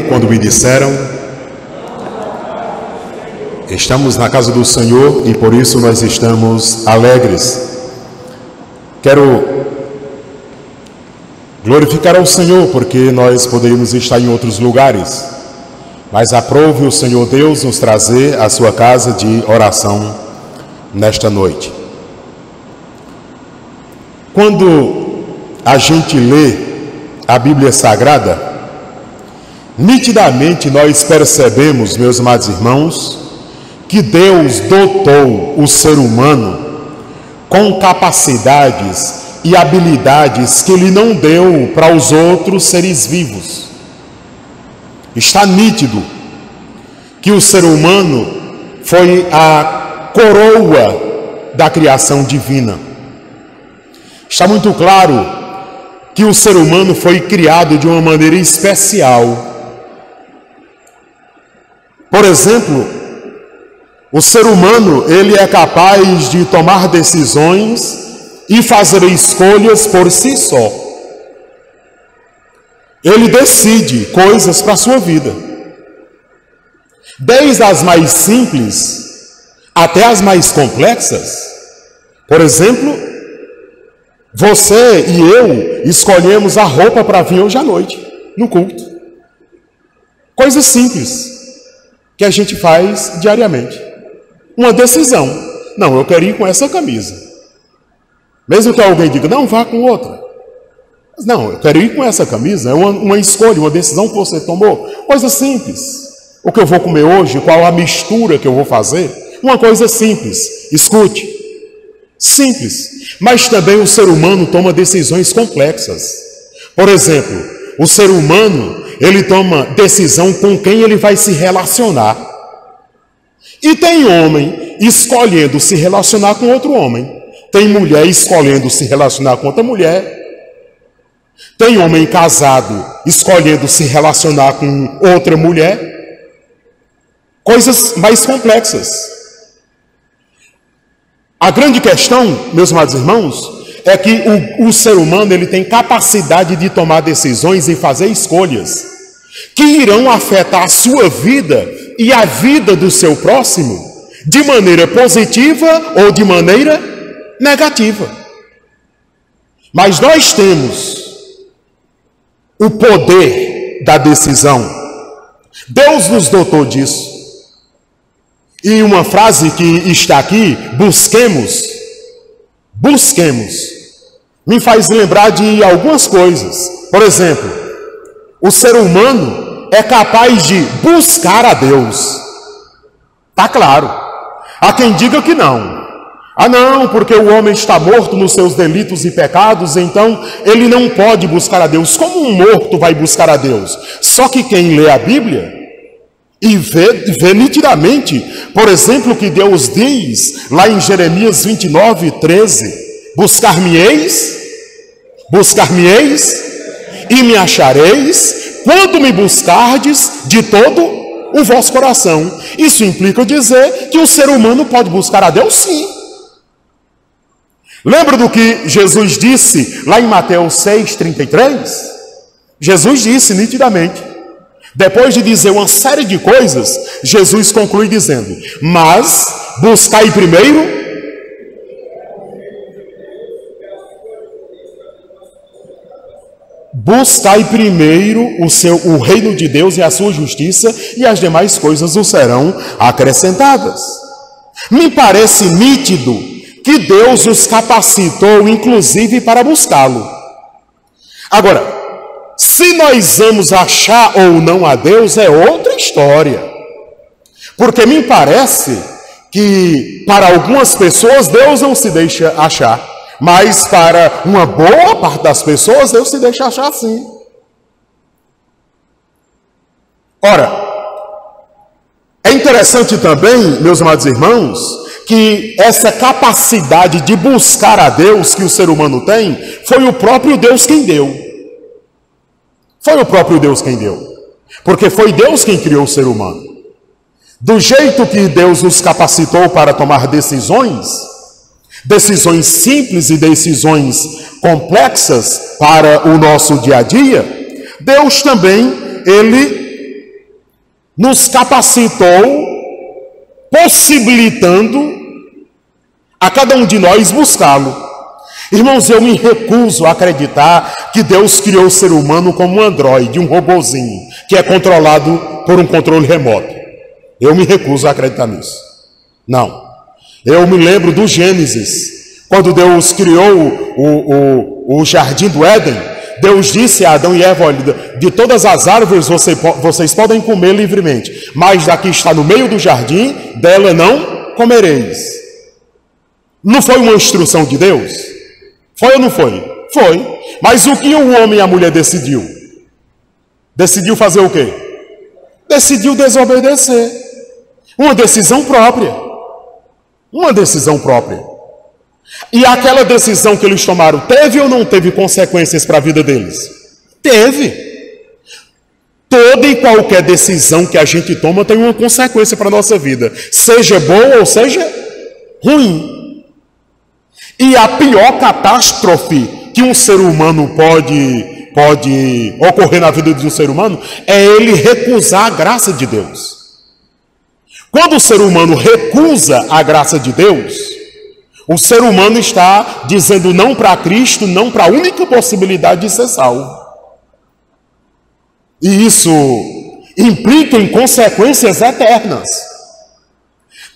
quando me disseram: estamos na casa do Senhor e por isso nós estamos alegres. Quero glorificar ao Senhor porque nós poderíamos estar em outros lugares, mas aprove o Senhor Deus nos trazer à sua casa de oração nesta noite. Quando a gente lê a Bíblia Sagrada, nitidamente nós percebemos, meus amados irmãos, que Deus dotou o ser humano com capacidades e habilidades que Ele não deu para os outros seres vivos. Está nítido que o ser humano foi a coroa da criação divina. Está muito claro que o ser humano foi criado de uma maneira especial. Por exemplo, o ser humano, ele é capaz de tomar decisões e fazer escolhas por si só. Ele decide coisas para a sua vida, desde as mais simples até as mais complexas. Por exemplo, você e eu escolhemos a roupa para vir hoje à noite, no culto. Coisas simples que a gente faz diariamente. Uma decisão. Não, eu quero ir com essa camisa. Mesmo que alguém diga, não, vá com outra. Mas não, eu quero ir com essa camisa. É uma escolha, uma decisão que você tomou. Coisa simples. O que eu vou comer hoje, qual a mistura que eu vou fazer. Uma coisa simples. Escute. Simples. Mas também o ser humano toma decisões complexas. Por exemplo, o ser humano, ele toma decisão com quem ele vai se relacionar. E tem homem escolhendo se relacionar com outro homem. Tem mulher escolhendo se relacionar com outra mulher. Tem homem casado escolhendo se relacionar com outra mulher. Coisas mais complexas. A grande questão, meus amados irmãos, é que o ser humano ele tem capacidade de tomar decisões e fazer escolhas que irão afetar a sua vida e a vida do seu próximo de maneira positiva ou de maneira negativa. Mas nós temos o poder da decisão. Deus nos dotou disso. E uma frase que está aqui, busquemos, me faz lembrar de algumas coisas. Por exemplo, o ser humano é capaz de buscar a Deus. Está claro. Há quem diga que não. Ah não, porque o homem está morto nos seus delitos e pecados, então ele não pode buscar a Deus. Como um morto vai buscar a Deus? Só que quem lê a Bíblia e vê nitidamente, por exemplo, que Deus diz lá em Jeremias 29:13, buscar-me-eis e me achareis, quando me buscardes de todo o vosso coração. Isso implica dizer que o ser humano pode buscar a Deus, sim. Lembra do que Jesus disse lá em Mateus 6:33? Jesus disse nitidamente, depois de dizer uma série de coisas, Jesus conclui dizendo, mas buscai primeiro o reino de Deus e a sua justiça, e as demais coisas o serão acrescentadas. Me parece nítido que Deus os capacitou, inclusive, para buscá-lo. Agora, se nós vamos achar ou não a Deus, é outra história. Porque me parece que, para algumas pessoas, Deus não se deixa achar. Mas para uma boa parte das pessoas, Deus se deixa achar sim. Ora, é interessante também, meus amados irmãos, que essa capacidade de buscar a Deus que o ser humano tem, foi o próprio Deus quem deu. Foi o próprio Deus quem deu. Porque foi Deus quem criou o ser humano. Do jeito que Deus nos capacitou para tomar decisões simples e decisões complexas para o nosso dia a dia, Deus também, Ele nos capacitou, possibilitando a cada um de nós buscá-lo. Irmãos, eu me recuso a acreditar que Deus criou o ser humano como um androide, um robozinho, que é controlado por um controle remoto. Eu me recuso a acreditar nisso. Não. Eu me lembro do Gênesis, quando Deus criou o jardim do Éden. Deus disse a Adão e Eva: olha, de todas as árvores vocês podem comer livremente, mas da que está no meio do jardim, dela não comereis. Não foi uma instrução de Deus? Foi ou não foi? Foi. Mas o que o homem e a mulher decidiu? Decidiu fazer o quê? Decidiu desobedecer. Uma decisão própria. Uma decisão própria. E aquela decisão que eles tomaram, teve ou não teve consequências para a vida deles? Teve. Toda e qualquer decisão que a gente toma tem uma consequência para a nossa vida, seja boa ou seja ruim. E a pior catástrofe que um ser humano pode ocorrer na vida de um ser humano é ele recusar a graça de Deus. Quando o ser humano recusa a graça de Deus, o ser humano está dizendo não para Cristo, não para a única possibilidade de ser salvo. E isso implica em consequências eternas.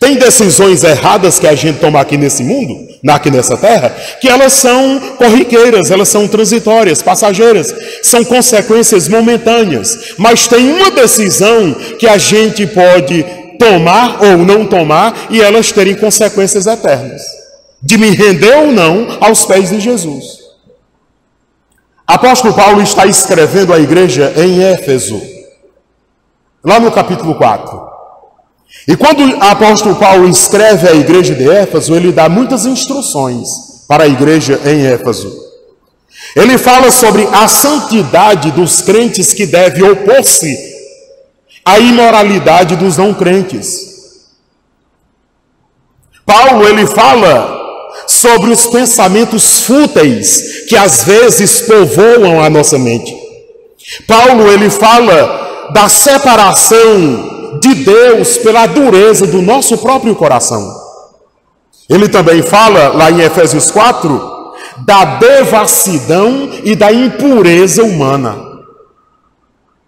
Tem decisões erradas que a gente toma aqui nesse mundo, aqui nessa terra, que elas são corriqueiras, elas são transitórias, passageiras, são consequências momentâneas. Mas tem uma decisão que a gente pode tomar ou não tomar e elas terem consequências eternas, de me render ou não aos pés de Jesus. Apóstolo Paulo está escrevendo à igreja em Éfeso, lá no capítulo 4. E quando o apóstolo Paulo escreve à igreja de Éfeso, ele dá muitas instruções para a igreja em Éfeso. Ele fala sobre a santidade dos crentes que deve opor-se à imoralidade dos não crentes. Paulo, ele fala sobre os pensamentos fúteis que às vezes povoam a nossa mente. Paulo, ele fala da separação de Deus pela dureza do nosso próprio coração. Ele também fala, lá em Efésios 4, da devassidão e da impureza humana.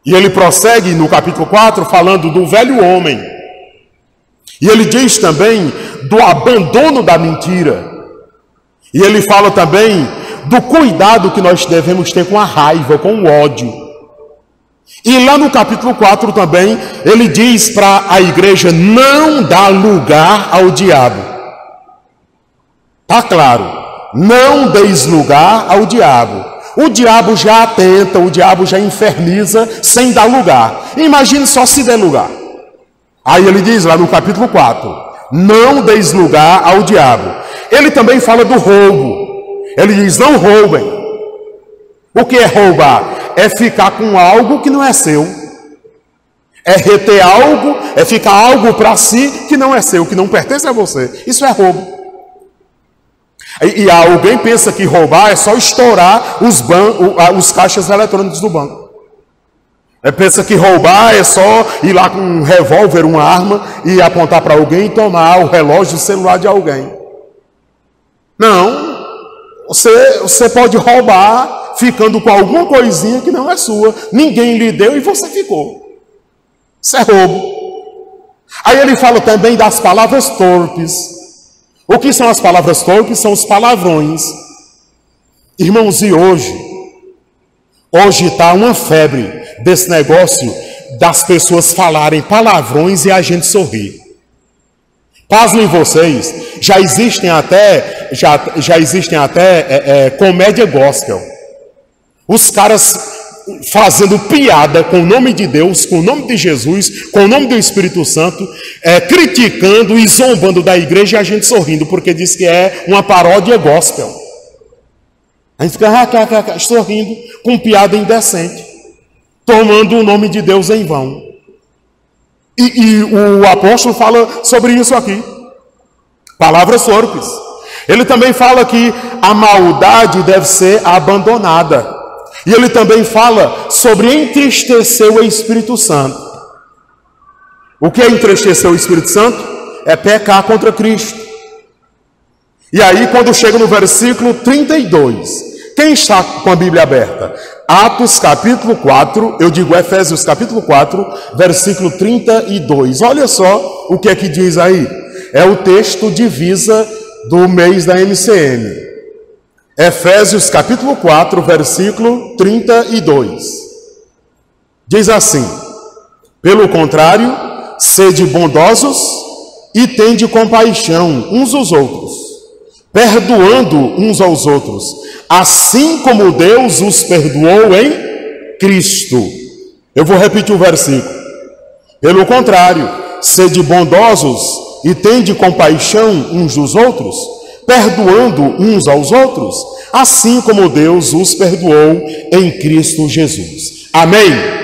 E ele prossegue no capítulo 4 falando do velho homem. E ele diz também do abandono da mentira. E ele fala também do cuidado que nós devemos ter com a raiva, com o ódio. E lá no capítulo 4 também, ele diz para a igreja não dar lugar ao diabo. Está claro, não deis lugar ao diabo. O diabo já atenta, o diabo já inferniza sem dar lugar. Imagine só se der lugar. Aí ele diz lá no capítulo 4, não deis lugar ao diabo. Ele também fala do roubo. Ele diz, não roubem. O que é roubar? É ficar com algo que não é seu. É reter algo, é ficar algo para si que não é seu, que não pertence a você. Isso é roubo. E alguém pensa que roubar é só estourar os caixas eletrônicos do banco. Pensa que roubar é só ir lá com um revólver, uma arma, e apontar para alguém e tomar o relógio, o celular de alguém. Não. Você pode roubar ficando com alguma coisinha que não é sua. Ninguém lhe deu e você ficou. Isso é roubo. Aí ele fala também das palavras torpes. O que são as palavras torpes? São os palavrões. Irmãos, e hoje está uma febre desse negócio das pessoas falarem palavrões e a gente sorrir. Pasmem vocês, já existem até comédia gospel. Os caras fazendo piada com o nome de Deus, com o nome de Jesus, com o nome do Espírito Santo, criticando e zombando da igreja e a gente sorrindo, porque diz que é uma paródia gospel. A gente fica sorrindo com piada indecente, tomando o nome de Deus em vão. E o apóstolo fala sobre isso aqui. Palavras torpes. Ele também fala que a maldade deve ser abandonada. E ele também fala sobre entristecer o Espírito Santo. O que é entristecer o Espírito Santo? É pecar contra Cristo. E aí, quando chega no versículo 32, quem está com a Bíblia aberta? Atos capítulo 4, eu digo Efésios capítulo 4, versículo 32. Olha só o que é que diz aí. É o texto divisa do mês da MCM. Efésios capítulo 4, versículo 32. Diz assim: pelo contrário, sede bondosos e tende compaixão uns aos outros, perdoando uns aos outros, assim como Deus os perdoou em Cristo. Eu vou repetir o versículo. Pelo contrário, sede bondosos e tende compaixão uns dos outros, perdoando uns aos outros, assim como Deus os perdoou em Cristo Jesus. Amém?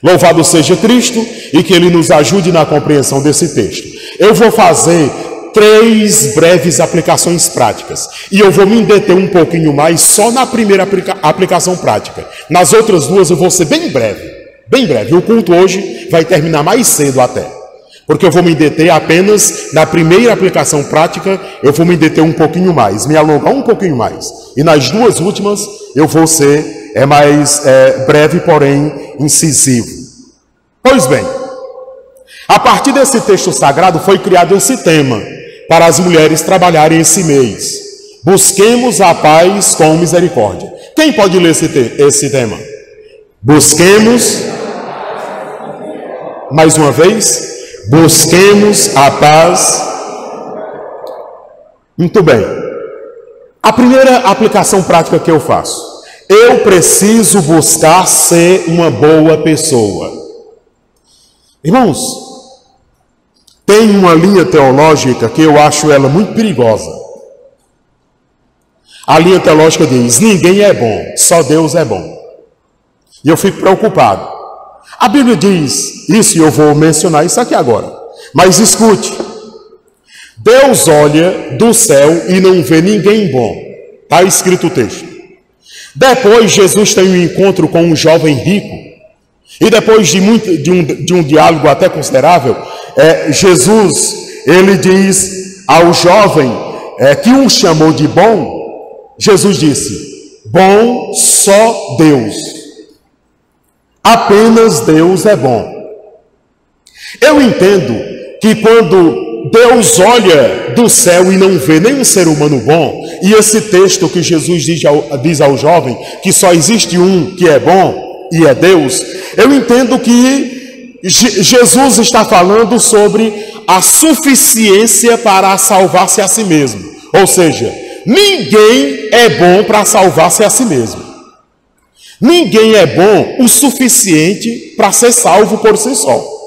Louvado seja Cristo e que Ele nos ajude na compreensão desse texto. Eu vou fazer 3 breves aplicações práticas. E eu vou me deter um pouquinho mais só na primeira aplicação prática. Nas outras 2 eu vou ser bem breve. Bem breve. O culto hoje vai terminar mais cedo até. Porque eu vou me deter apenas na primeira aplicação prática, eu vou me deter um pouquinho mais, me alongar um pouquinho mais. E nas 2 últimas eu vou ser mais breve, porém incisivo. Pois bem, a partir desse texto sagrado foi criado esse tema para as mulheres trabalharem esse mês. Busquemos a paz com misericórdia. Quem pode ler esse tema? Busquemos, mais uma vez, busquemos a paz. Muito bem. A primeira aplicação prática que eu faço. Eu preciso buscar ser uma boa pessoa. Irmãos, tem uma linha teológica que eu acho ela muito perigosa. A linha teológica diz: ninguém é bom, só Deus é bom. E eu fico preocupado. A Bíblia diz isso, e eu vou mencionar isso aqui agora. Mas escute: Deus olha do céu e não vê ninguém bom. Está escrito o texto. Depois Jesus tem um encontro com um jovem rico. E depois de um diálogo até considerável, Jesus, ele diz ao jovem que o chamou de bom. Jesus disse: bom só Deus. Apenas Deus é bom. Eu entendo que quando Deus olha do céu e não vê nenhum ser humano bom, e esse texto que Jesus diz ao jovem que só existe um que é bom, e é Deus, eu entendo que Jesus está falando sobre a suficiência para salvar-se a si mesmo. Ou seja, ninguém é bom para salvar-se a si mesmo. Ninguém é bom o suficiente para ser salvo por si só.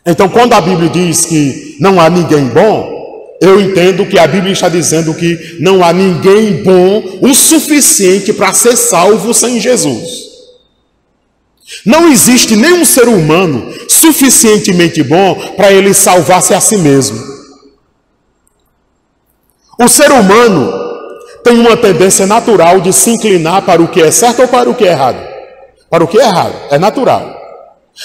Então, quando a Bíblia diz que não há ninguém bom, eu entendo que a Bíblia está dizendo que não há ninguém bom o suficiente para ser salvo sem Jesus. Não existe nenhum ser humano suficientemente bom para ele salvar-se a si mesmo. O ser humano tem uma tendência natural de se inclinar para o que é certo ou para o que é errado. Para o que é errado, é natural.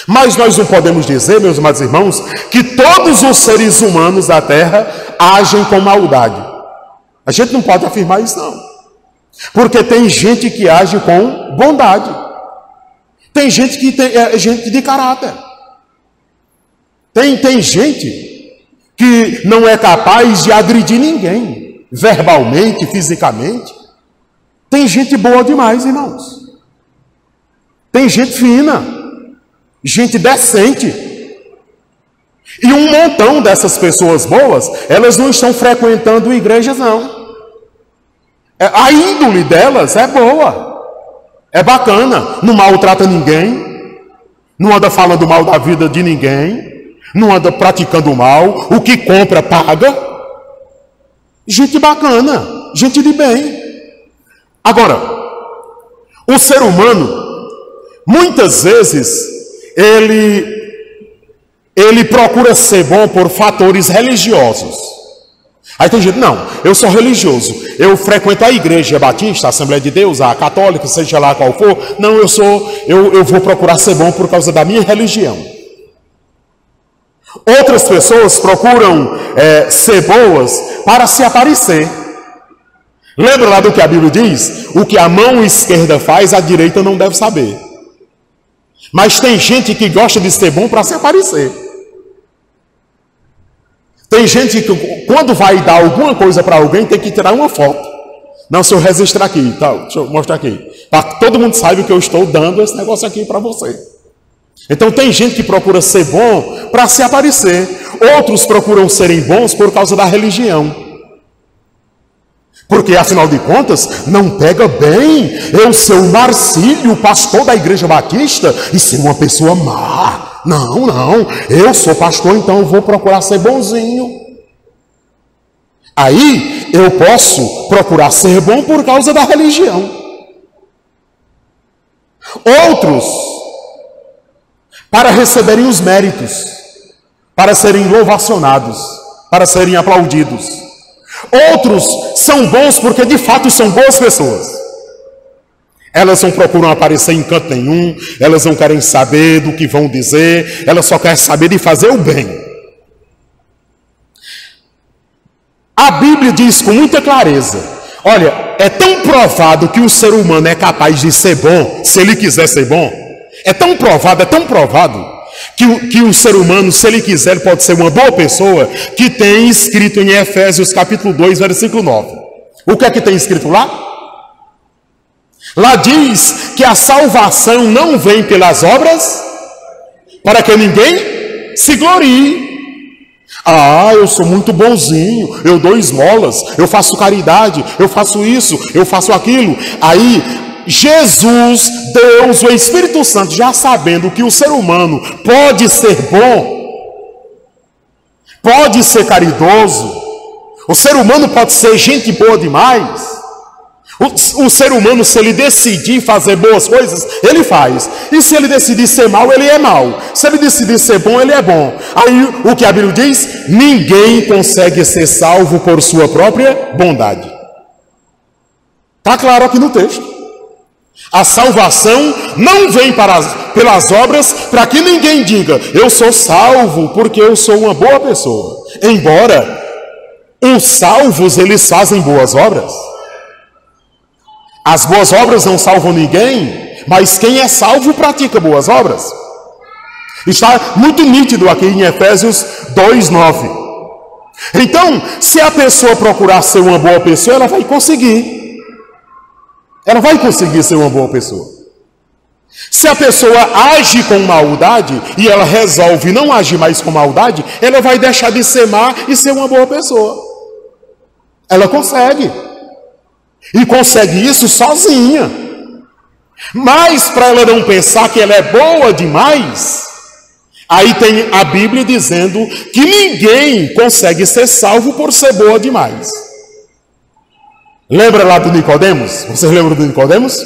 Mas nós não podemos dizer, meus amados irmãos, que todos os seres humanos da terra agem com maldade. A gente não pode afirmar isso, não. Porque tem gente que age com bondade. Tem gente que é gente de caráter. Tem gente que não é capaz de agredir ninguém, verbalmente, fisicamente. Tem gente boa demais, irmãos. Tem gente fina, gente decente. E um montão dessas pessoas boas, elas não estão frequentando igrejas, não. A índole delas é boa. É bacana, não maltrata ninguém, não anda falando mal da vida de ninguém, não anda praticando mal, o que compra paga. Gente bacana, gente de bem. Agora, o ser humano, muitas vezes, ele procura ser bom por fatores religiosos. Aí tem gente: não, eu sou religioso, eu frequento a igreja batista, a Assembleia de Deus, a católica, seja lá qual for. Não, eu vou procurar ser bom por causa da minha religião. Outras pessoas procuram ser boas para se aparecer. Lembra lá do que a Bíblia diz? O que a mão esquerda faz, a direita não deve saber. Mas tem gente que gosta de ser bom para se aparecer. Tem gente que quando vai dar alguma coisa para alguém tem que tirar uma foto. Não, se eu registrar aqui, tá, deixa eu mostrar aqui. Para que todo mundo saiba que eu estou dando esse negócio aqui para você. Então tem gente que procura ser bom para se aparecer. Outros procuram serem bons por causa da religião. Porque afinal de contas, não pega bem eu ser o Marcílio, pastor da igreja batista, e ser uma pessoa má. Não, eu sou pastor, então eu vou procurar ser bonzinho. Aí eu posso procurar ser bom por causa da religião. Outros, para receberem os méritos, para serem louvacionados, para serem aplaudidos. Outros são bons porque de fato são boas pessoas. Elas não procuram aparecer em canto nenhum, elas não querem saber do que vão dizer, elas só querem saber de fazer o bem. A Bíblia diz com muita clareza, olha, é tão provado que o ser humano é capaz de ser bom, se ele quiser ser bom. É tão provado que o ser humano, se ele quiser, ele pode ser uma boa pessoa, que tem escrito em Efésios capítulo 2, versículo 9. O que é que tem escrito lá? Lá diz que a salvação não vem pelas obras, para que ninguém se glorie. Ah, eu sou muito bonzinho, eu dou esmolas, eu faço caridade, eu faço isso, eu faço aquilo. Aí Jesus, Deus, o Espírito Santo, já sabendo que o ser humano pode ser bom, pode ser caridoso, o ser humano pode ser gente boa demais. O ser humano, se ele decidir fazer boas coisas, ele faz. E se ele decidir ser mau, ele é mau. Se ele decidir ser bom, ele é bom. Aí o que a Bíblia diz? Ninguém consegue ser salvo por sua própria bondade. Está claro aqui no texto. A salvação não vem pelas obras para que ninguém diga, eu sou salvo porque eu sou uma boa pessoa. Embora os salvos, eles fazem boas obras. As boas obras não salvam ninguém, mas quem é salvo pratica boas obras. Está muito nítido aqui em Efésios 2:9. Então, se a pessoa procurar ser uma boa pessoa, ela vai conseguir. Ela vai conseguir ser uma boa pessoa. Se a pessoa age com maldade e ela resolve não agir mais com maldade, ela vai deixar de ser má e ser uma boa pessoa. Ela consegue. E consegue isso sozinha. Mas para ela não pensar que ela é boa demais, aí tem a Bíblia dizendo que ninguém consegue ser salvo por ser boa demais. Lembra lá do Nicodemos? Vocês lembram do Nicodemos?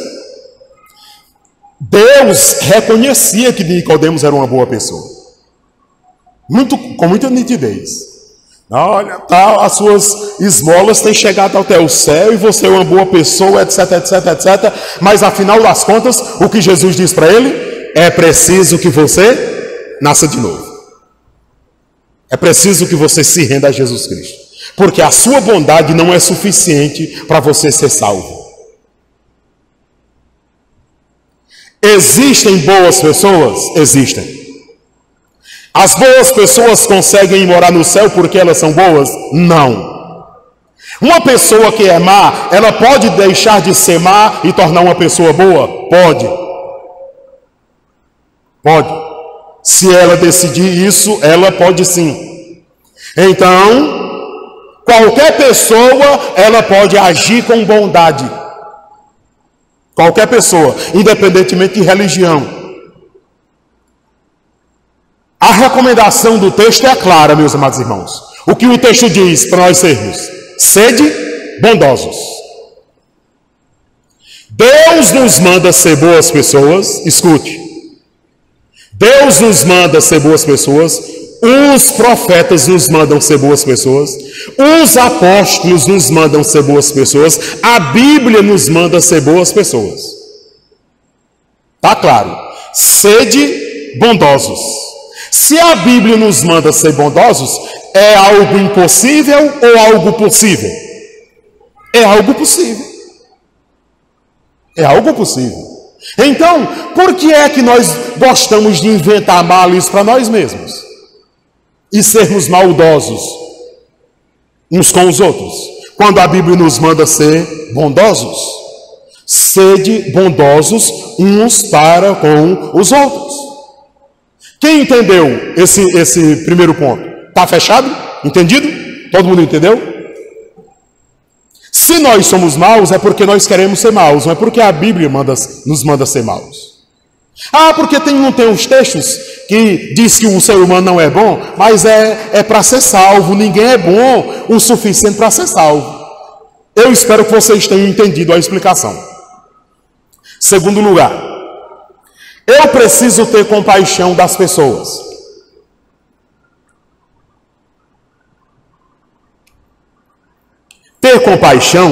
Deus reconhecia que Nicodemos era uma boa pessoa. Com muita nitidez. Olha, as suas esmolas têm chegado até o céu e você é uma boa pessoa, etc, etc, etc. Mas afinal das contas, o que Jesus diz para ele? É preciso que você nasça de novo. É preciso que você se renda a Jesus Cristo. Porque a sua bondade não é suficiente para você ser salvo. Existem boas pessoas? Existem. As boas pessoas conseguem morar no céu porque elas são boas? Não. Uma pessoa que é má, ela pode deixar de ser má e tornar uma pessoa boa? Pode. Pode. Se ela decidir isso, ela pode sim. Então, qualquer pessoa, ela pode agir com bondade. Qualquer pessoa, independentemente de religião. A recomendação do texto é clara, meus amados irmãos. O que o texto diz para nós sermos? Sede bondosos. Deus nos manda ser boas pessoas. Escute. Deus nos manda ser boas pessoas. Os profetas nos mandam ser boas pessoas. Os apóstolos nos mandam ser boas pessoas. A Bíblia nos manda ser boas pessoas. Está claro. Sede bondosos. Se a Bíblia nos manda ser bondosos, é algo impossível ou algo possível? É algo possível. É algo possível. Então, por que é que nós gostamos de inventar males para nós mesmos? E sermos maldosos uns com os outros? Quando a Bíblia nos manda ser bondosos. Sede bondosos uns para com os outros. Quem entendeu esse primeiro ponto? Está fechado? Entendido? Todo mundo entendeu? Se nós somos maus, é porque nós queremos ser maus, não é porque a Bíblia nos manda ser maus. Ah, porque não tem uns textos que diz que o ser humano não é bom, mas é para ser salvo. Ninguém é bom o suficiente para ser salvo. Eu espero que vocês tenham entendido a explicação. Segundo lugar, eu preciso ter compaixão das pessoas. Ter compaixão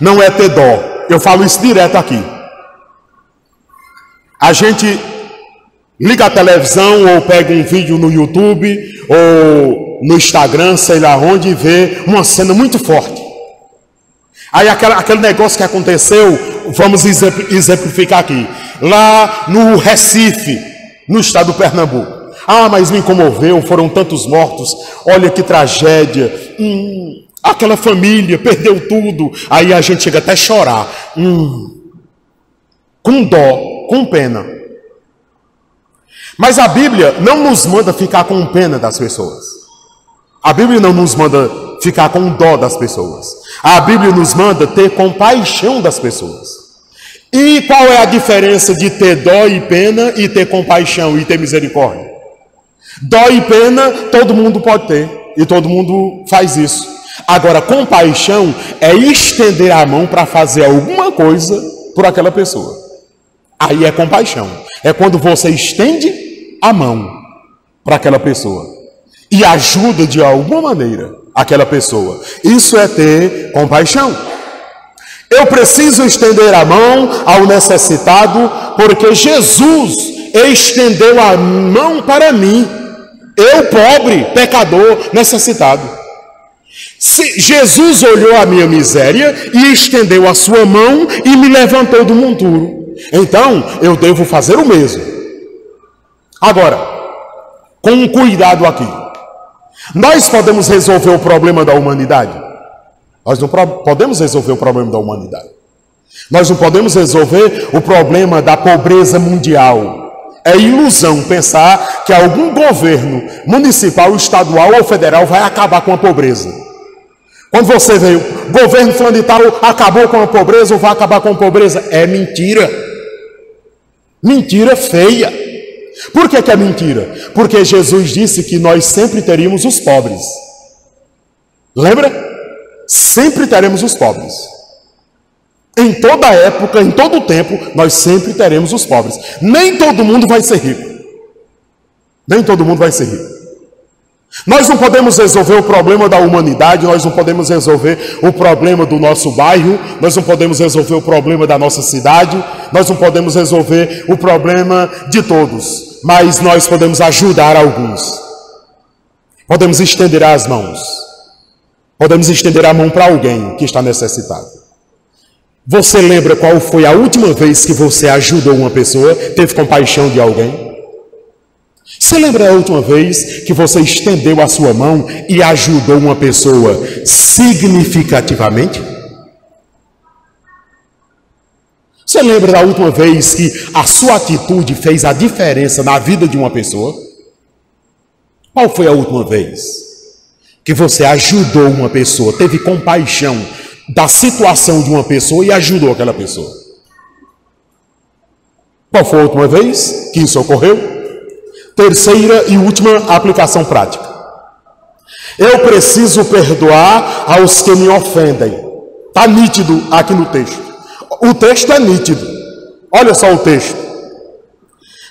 não é ter dó. Eu falo isso direto aqui. A gente liga a televisão ou pega um vídeo no YouTube ou no Instagram, sei lá onde, e vê uma cena muito forte. Aí aquele negócio que aconteceu, vamos exemplificar aqui. Lá no Recife, no estado do Pernambuco. Ah, mas me comoveu, foram tantos mortos. Olha que tragédia. Aquela família perdeu tudo. Aí a gente chega até a chorar. Com dó, com pena. Mas a Bíblia não nos manda ficar com pena das pessoas. A Bíblia não nos manda ficar com dó das pessoas. A Bíblia nos manda ter compaixão das pessoas. E qual é a diferença de ter dó e pena e ter compaixão e ter misericórdia? Dó e pena todo mundo pode ter. E todo mundo faz isso. Agora, compaixão é estender a mão para fazer alguma coisa por aquela pessoa. Aí é compaixão. É quando você estende a mão para aquela pessoa e ajuda de alguma maneira aquela pessoa. Isso é ter compaixão. Eu preciso estender a mão ao necessitado, porque Jesus estendeu a mão para mim. Eu, pobre, pecador, necessitado. Jesus olhou a minha miséria e estendeu a sua mão e me levantou do monturo. Então, eu devo fazer o mesmo. Agora, com um cuidado aqui. Nós podemos resolver o problema da humanidade? Nós não podemos resolver o problema da humanidade. Nós não podemos resolver o problema da pobreza mundial. É ilusão pensar que algum governo municipal, estadual ou federal vai acabar com a pobreza. Quando você vê o governo fulano de tal acabou com a pobreza ou vai acabar com a pobreza, é mentira. Mentira feia. Por que é mentira? Porque Jesus disse que nós sempre teríamos os pobres. Lembra? Sempre teremos os pobres. Em toda época, em todo tempo, nós sempre teremos os pobres. Nem todo mundo vai ser rico. Nem todo mundo vai ser rico. Nós não podemos resolver o problema da humanidade, nós não podemos resolver o problema do nosso bairro, nós não podemos resolver o problema da nossa cidade, nós não podemos resolver o problema de todos, mas nós podemos ajudar alguns. Podemos estender as mãos. Podemos estender a mão para alguém que está necessitado. Você lembra qual foi a última vez que você ajudou uma pessoa, teve compaixão de alguém? Você lembra a última vez que você estendeu a sua mão e ajudou uma pessoa significativamente? Você lembra da última vez que a sua atitude fez a diferença na vida de uma pessoa? Qual foi a última vez que você ajudou uma pessoa, teve compaixão da situação de uma pessoa e ajudou aquela pessoa? Qual foi a última vez que isso ocorreu? Terceira e última aplicação prática. Eu preciso perdoar aos que me ofendem. Está nítido aqui no texto. O texto é nítido. Olha só o texto.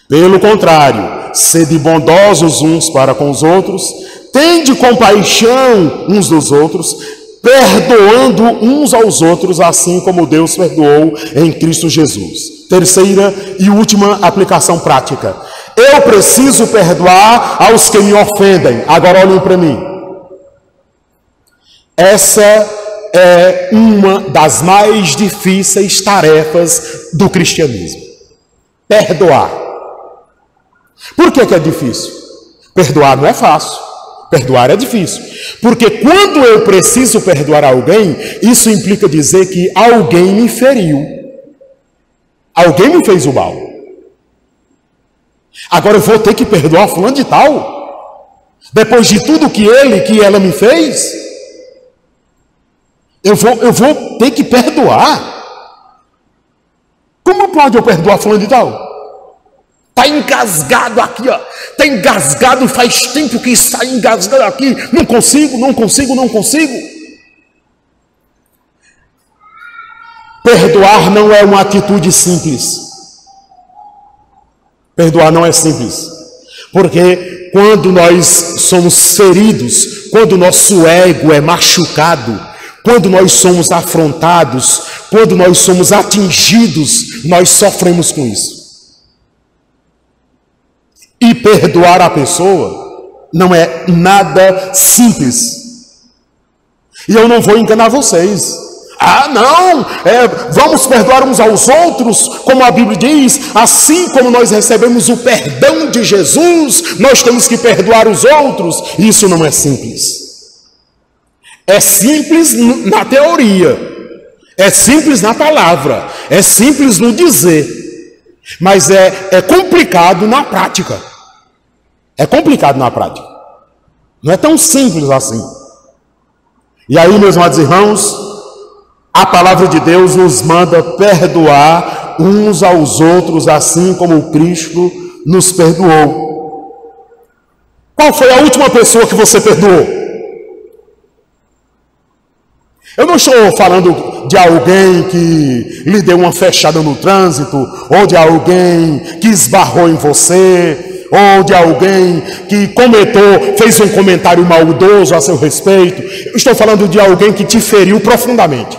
Pelo contrário, sede bondosos uns para com os outros, tende compaixão uns dos outros, perdoando uns aos outros, assim como Deus perdoou em Cristo Jesus. Terceira e última aplicação prática. Eu preciso perdoar aos que me ofendem. Agora olhem para mim. Essa é uma das mais difíceis tarefas do cristianismo. Perdoar. Por que é difícil? Perdoar não é fácil. Perdoar é difícil. Porque quando eu preciso perdoar alguém, isso implica dizer que alguém me feriu. Alguém me fez o mal. Agora eu vou ter que perdoar fulano de tal? Depois de tudo que ela me fez? Eu vou ter que perdoar? Como pode eu perdoar fulano de tal? Está engasgado aqui, ó. Está engasgado, faz tempo que está engasgado aqui. Não consigo. Perdoar não é uma atitude simples. Perdoar não é simples. Porque quando nós somos feridos, quando o nosso ego é machucado, quando nós somos afrontados, quando nós somos atingidos, nós sofremos com isso. E perdoar a pessoa não é nada simples. E eu não vou enganar vocês. Vamos perdoar uns aos outros, como a Bíblia diz, assim como nós recebemos o perdão de Jesus, nós temos que perdoar os outros. Isso não é simples. É simples na teoria, é simples na palavra, é simples no dizer, mas é complicado na prática. É complicado na prática. Não é tão simples assim. E aí, meus amados irmãos, a palavra de Deus nos manda perdoar uns aos outros, assim como Cristo nos perdoou. Qual foi a última pessoa que você perdoou? Eu não estou falando de alguém que lhe deu uma fechada no trânsito, ou de alguém que esbarrou em você, ou de alguém que fez um comentário maldoso a seu respeito. Eu estou falando de alguém que te feriu profundamente.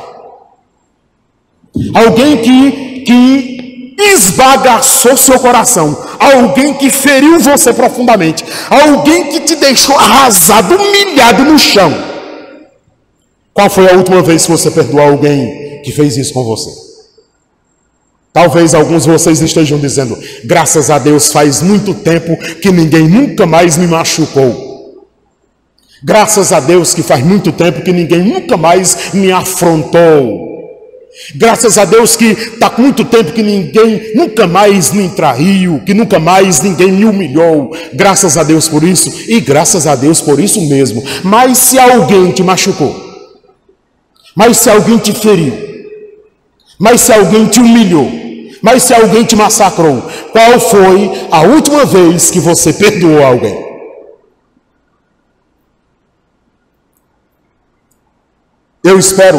Alguém que esbagaçou seu coração. Alguém que feriu você profundamente. Alguém que te deixou arrasado, humilhado no chão. Qual foi a última vez que você perdoou alguém que fez isso com você? Talvez alguns de vocês estejam dizendo: graças a Deus faz muito tempo que ninguém nunca mais me machucou. Graças a Deus que faz muito tempo que ninguém nunca mais me afrontou. Graças a Deus que está com muito tempo que ninguém nunca mais me traiu, que nunca mais ninguém me humilhou. Graças a Deus por isso e graças a Deus por isso mesmo. Mas se alguém te machucou, mas se alguém te feriu, mas se alguém te humilhou, mas se alguém te massacrou, qual foi a última vez que você perdoou alguém? Eu espero,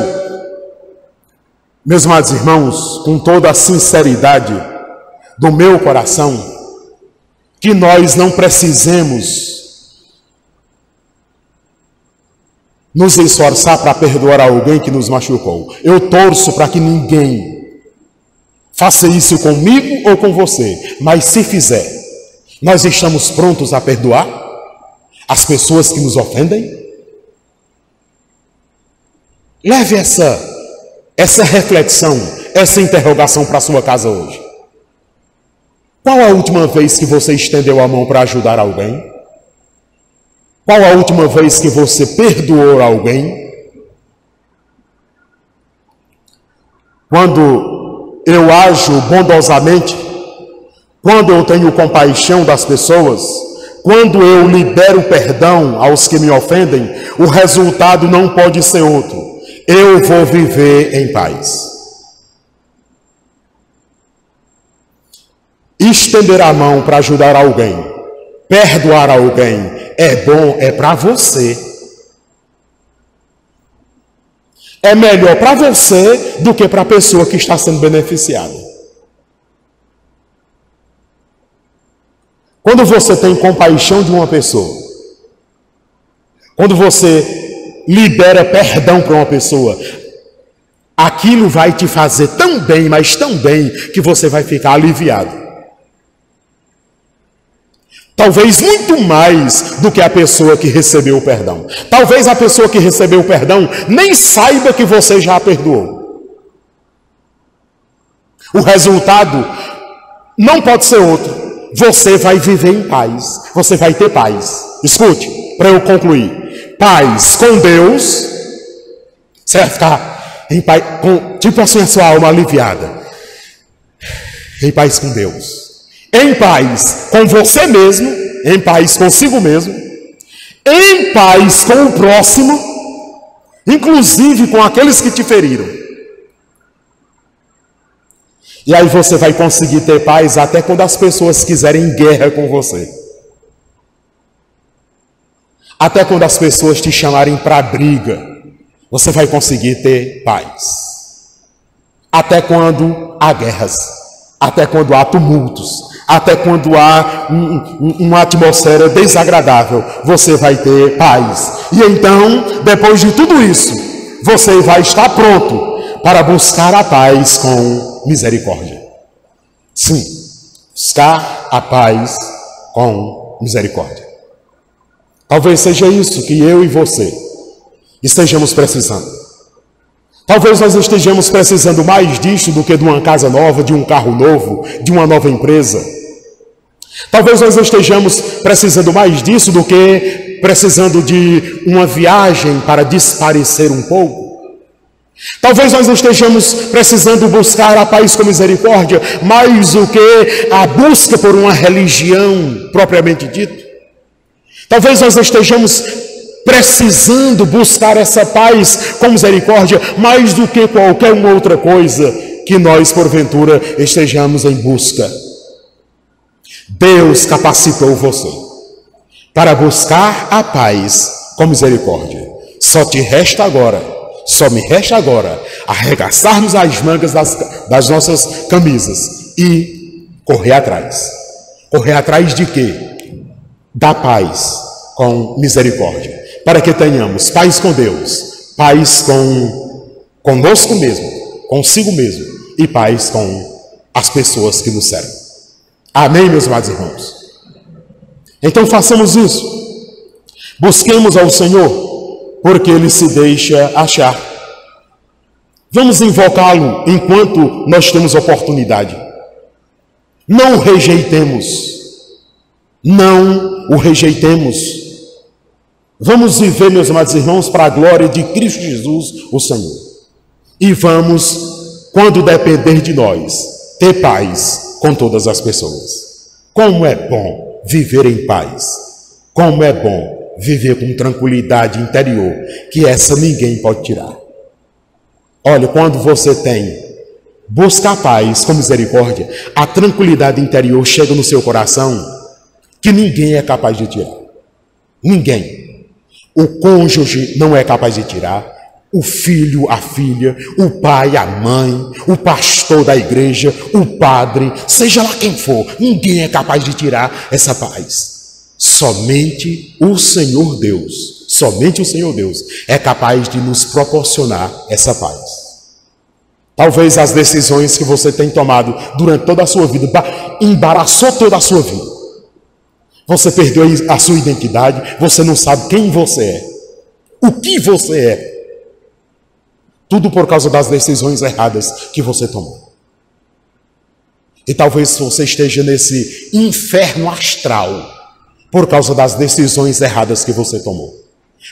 meus amados irmãos, com toda a sinceridade do meu coração, que nós não precisemos nos esforçar para perdoar alguém que nos machucou. Eu torço para que ninguém faça isso comigo ou com você, mas se fizer, nós estamos prontos a perdoar as pessoas que nos ofendem? Leve essa reflexão, essa interrogação para a sua casa hoje. Qual a última vez que você estendeu a mão para ajudar alguém? Qual a última vez que você perdoou alguém? Quando eu ajo bondosamente, quando eu tenho compaixão das pessoas, quando eu libero perdão aos que me ofendem, o resultado não pode ser outro. Eu vou viver em paz. Estender a mão para ajudar alguém, perdoar alguém, é bom, é para você. É melhor para você do que para a pessoa que está sendo beneficiada. Quando você tem compaixão de uma pessoa, quando você libera perdão para uma pessoa, aquilo vai te fazer tão bem, mas tão bem, que você vai ficar aliviado. Talvez muito mais do que a pessoa que recebeu o perdão. Talvez a pessoa que recebeu o perdão nem saiba que você já a perdoou. O resultado não pode ser outro. Você vai viver em paz. Você vai ter paz. Escute, para eu concluir. Paz com Deus. Você vai ficar em paz, tipo assim, a sua alma aliviada. Em paz com Deus. Em paz com você mesmo. Em paz consigo mesmo. Em paz com o próximo. Inclusive com aqueles que te feriram. E aí você vai conseguir ter paz até quando as pessoas quiserem guerra com você. Até quando as pessoas te chamarem para briga, você vai conseguir ter paz. Até quando há guerras, até quando há tumultos, até quando há uma atmosfera desagradável, você vai ter paz. E então, depois de tudo isso, você vai estar pronto para buscar a paz com misericórdia. Sim, buscar a paz com misericórdia. Talvez seja isso que eu e você estejamos precisando. Talvez nós estejamos precisando mais disso do que de uma casa nova, de um carro novo, de uma nova empresa. Talvez nós estejamos precisando mais disso do que precisando de uma viagem para desaparecer um pouco. Talvez nós estejamos precisando buscar a paz com misericórdia mais do que a busca por uma religião propriamente dita. Talvez nós estejamos precisando buscar essa paz com misericórdia mais do que qualquer uma outra coisa que nós porventura estejamos em busca. Deus capacitou você para buscar a paz com misericórdia. Só me resta agora arregaçarmos as mangas das nossas camisas e correr atrás. Correr atrás de quê? Da paz com misericórdia. Para que tenhamos paz com Deus, paz conosco mesmo, consigo mesmo e paz com as pessoas que nos servem. Amém, meus amados irmãos? Então façamos isso. Busquemos ao Senhor, porque Ele se deixa achar. Vamos invocá-lo enquanto nós temos oportunidade. Não o rejeitemos. Não o rejeitemos. Vamos viver, meus amados irmãos, para a glória de Cristo Jesus, o Senhor. E vamos, quando depender de nós, ter paz com todas as pessoas. Como é bom viver em paz. Como é bom viver com tranquilidade interior, que essa ninguém pode tirar. Olha, quando você busca a paz com misericórdia, a tranquilidade interior chega no seu coração, que ninguém é capaz de tirar. Ninguém. O cônjuge não é capaz de tirar, o filho, a filha, o pai, a mãe, o pastor da igreja, o padre, seja lá quem for, ninguém é capaz de tirar essa paz. Somente o Senhor Deus é capaz de nos proporcionar essa paz. Talvez as decisões que você tem tomado durante toda a sua vida embaraçou toda a sua vida. Você perdeu a sua identidade, você não sabe quem você é, o que você é. Tudo por causa das decisões erradas que você tomou. E talvez você esteja nesse inferno astral por causa das decisões erradas que você tomou.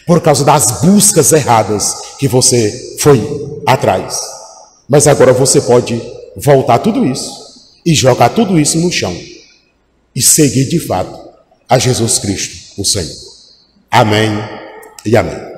Por causa das buscas erradas que você foi atrás. Mas agora você pode voltar tudo isso e jogar tudo isso no chão. E seguir de fato a Jesus Cristo, o Senhor. Amém e amém.